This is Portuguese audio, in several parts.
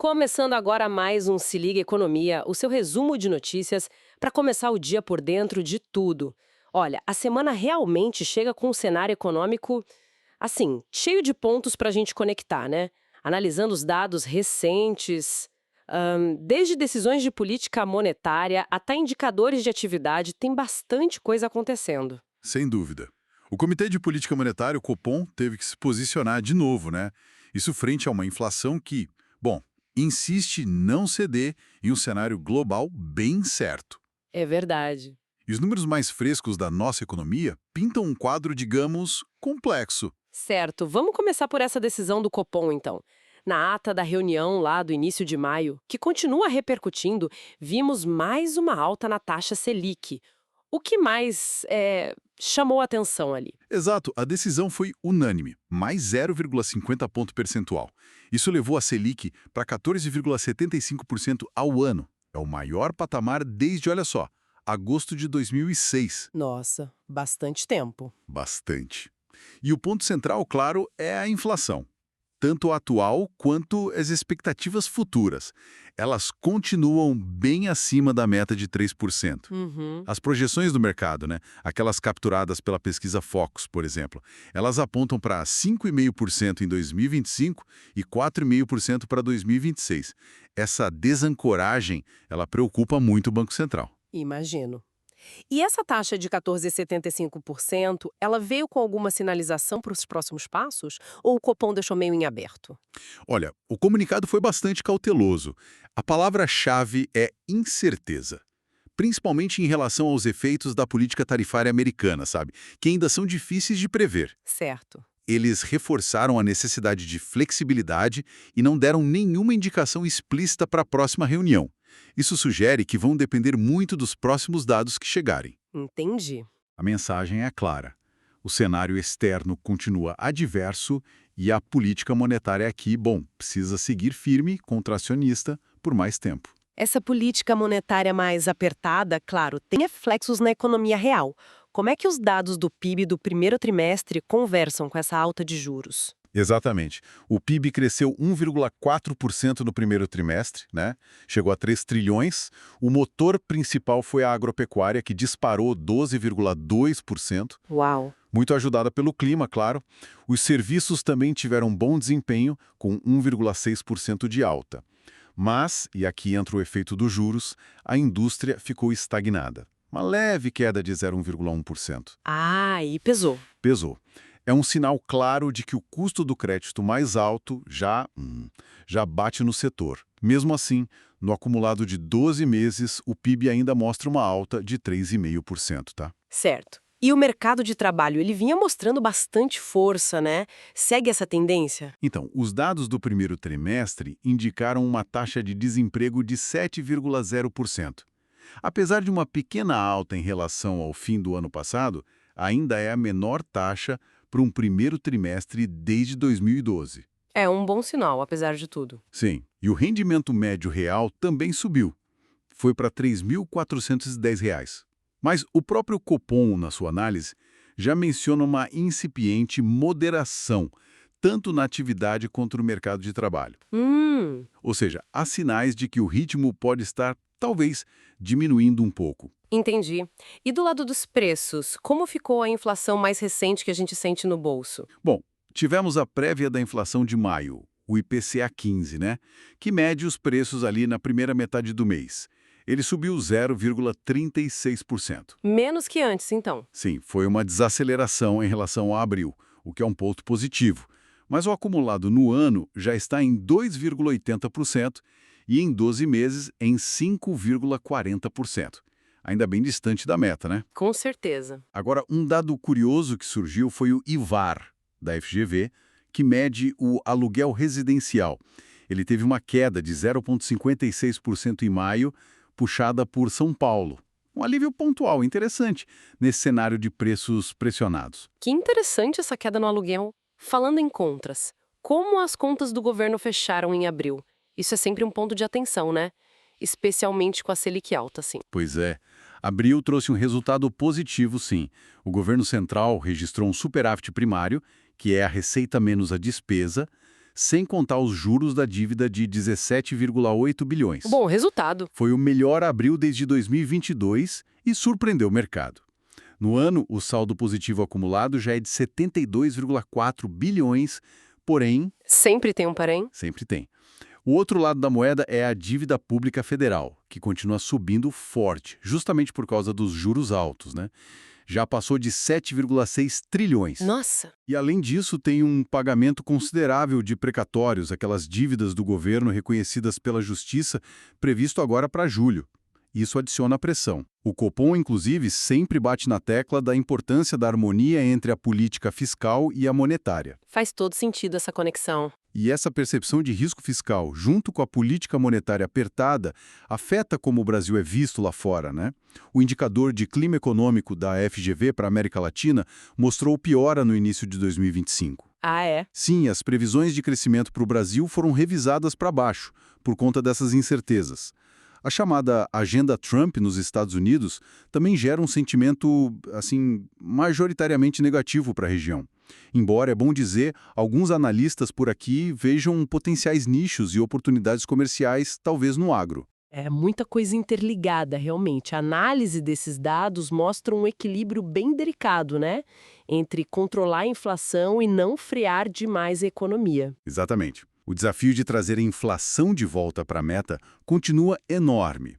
Começando agora mais um Se Liga Economia, o seu resumo de notícias para começar o dia por dentro de tudo. Olha, a semana realmente chega com um cenário econômico, assim, cheio de pontos para a gente conectar, né? Analisando os dados recentes, desde decisões de política monetária até indicadores de atividade, tem bastante coisa acontecendo. Sem dúvida. O Comitê de Política Monetária, o Copom, teve que se posicionar de novo, né? Isso frente a uma inflação que, bom, insiste em não ceder em um cenário global bem certo. É verdade. E os números mais frescos da nossa economia pintam um quadro, digamos, complexo. Certo, vamos começar por essa decisão do Copom, então. Na ata da reunião lá do início de maio, que continua repercutindo, vimos mais uma alta na taxa Selic. O que mais chamou a atenção ali? Exato, a decisão foi unânime, mais 0,50 ponto percentual. Isso levou a Selic para 14,75% ao ano. É o maior patamar desde, olha só, agosto de 2006. Nossa, bastante tempo. Bastante. E o ponto central, claro, é a inflação. Tanto a atual quanto as expectativas futuras. Elas continuam bem acima da meta de 3%. Uhum. As projeções do mercado, né, aquelas capturadas pela pesquisa Focus, por exemplo, elas apontam para 5,5% em 2025 e 4,5% para 2026. Essa desancoragem, ela preocupa muito o Banco Central. Imagino. E essa taxa de 14,75%, ela veio com alguma sinalização para os próximos passos? Ou o Copom deixou meio em aberto? Olha, o comunicado foi bastante cauteloso. A palavra-chave é incerteza. Principalmente em relação aos efeitos da política tarifária americana, sabe? Que ainda são difíceis de prever. Certo. Eles reforçaram a necessidade de flexibilidade e não deram nenhuma indicação explícita para a próxima reunião. Isso sugere que vão depender muito dos próximos dados que chegarem. Entendi. A mensagem é clara. O cenário externo continua adverso e a política monetária aqui, bom, precisa seguir firme, contracionista, por mais tempo. Essa política monetária mais apertada, claro, tem reflexos na economia real. Como é que os dados do PIB do primeiro trimestre conversam com essa alta de juros? Exatamente. O PIB cresceu 1,4% no primeiro trimestre, né? Chegou a 3 trilhões. O motor principal foi a agropecuária, que disparou 12,2%, Uau! muito ajudada pelo clima, claro. Os serviços também tiveram bom desempenho, com 1,6% de alta. Mas, e aqui entra o efeito dos juros, a indústria ficou estagnada. Uma leve queda de 0,1%. Ah, e pesou. Pesou. É um sinal claro de que o custo do crédito mais alto já bate no setor. Mesmo assim, no acumulado de 12 meses, o PIB ainda mostra uma alta de 3,5%, tá? Certo. E o mercado de trabalho, ele vinha mostrando bastante força, né? Segue essa tendência? Então, os dados do primeiro trimestre indicaram uma taxa de desemprego de 7,0%. Apesar de uma pequena alta em relação ao fim do ano passado, ainda é a menor taxa para um primeiro trimestre desde 2012. É um bom sinal, apesar de tudo. Sim, e o rendimento médio real também subiu. Foi para R$ 3.410. Mas o próprio Copom, na sua análise, já menciona uma incipiente moderação, tanto na atividade quanto no mercado de trabalho. Hum. Ou seja, há sinais de que o ritmo pode estar, talvez, diminuindo um pouco. Entendi. E do lado dos preços, como ficou a inflação mais recente que a gente sente no bolso? Bom, tivemos a prévia da inflação de maio, o IPCA 15, né? Que mede os preços ali na primeira metade do mês. Ele subiu 0,36%. Menos que antes, então. Sim, foi uma desaceleração em relação a abril, o que é um ponto positivo. Mas o acumulado no ano já está em 2,80% e em 12 meses em 5,40%. Ainda bem distante da meta, né? Com certeza. Agora, um dado curioso que surgiu foi o IVAR, da FGV, que mede o aluguel residencial. Ele teve uma queda de 0,56% em maio, puxada por São Paulo. Um alívio pontual, interessante, nesse cenário de preços pressionados. Que interessante essa queda no aluguel. Falando em contras, como as contas do governo fecharam em abril? Isso é sempre um ponto de atenção, né? Especialmente com a Selic alta, assim. Pois é, abril trouxe um resultado positivo, sim. O governo central registrou um superávit primário, que é a receita menos a despesa, sem contar os juros da dívida de 17,8 bilhões. Bom resultado. Foi o melhor abril desde 2022 e surpreendeu o mercado. No ano, o saldo positivo acumulado já é de 72,4 bilhões, porém... Sempre tem um porém? Sempre tem. O outro lado da moeda é a dívida pública federal, que continua subindo forte, justamente por causa dos juros altos, né? Já passou de 7,6 trilhões. Nossa! E além disso, tem um pagamento considerável de precatórios, aquelas dívidas do governo reconhecidas pela Justiça, previsto agora para julho. Isso adiciona pressão. O Copom, inclusive, sempre bate na tecla da importância da harmonia entre a política fiscal e a monetária. Faz todo sentido essa conexão. E essa percepção de risco fiscal, junto com a política monetária apertada, afeta como o Brasil é visto lá fora, né? O indicador de clima econômico da FGV para a América Latina mostrou piora no início de 2025. Ah, é? Sim, as previsões de crescimento para o Brasil foram revisadas para baixo, por conta dessas incertezas. A chamada Agenda Trump nos Estados Unidos também gera um sentimento, assim, majoritariamente negativo para a região. Embora, é bom dizer, alguns analistas por aqui vejam potenciais nichos e oportunidades comerciais, talvez no agro. É muita coisa interligada, realmente. A análise desses dados mostra um equilíbrio bem delicado, né? Entre controlar a inflação e não frear demais a economia. Exatamente. O desafio de trazer a inflação de volta para a meta continua enorme.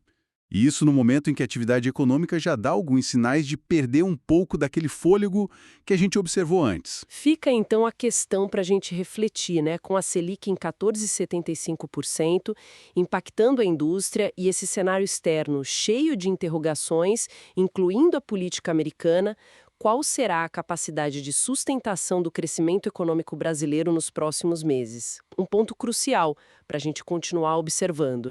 E isso no momento em que a atividade econômica já dá alguns sinais de perder um pouco daquele fôlego que a gente observou antes. Fica então a questão para a gente refletir, né? Com a Selic em 14,75%, impactando a indústria e esse cenário externo cheio de interrogações, incluindo a política americana, qual será a capacidade de sustentação do crescimento econômico brasileiro nos próximos meses? Um ponto crucial para a gente continuar observando.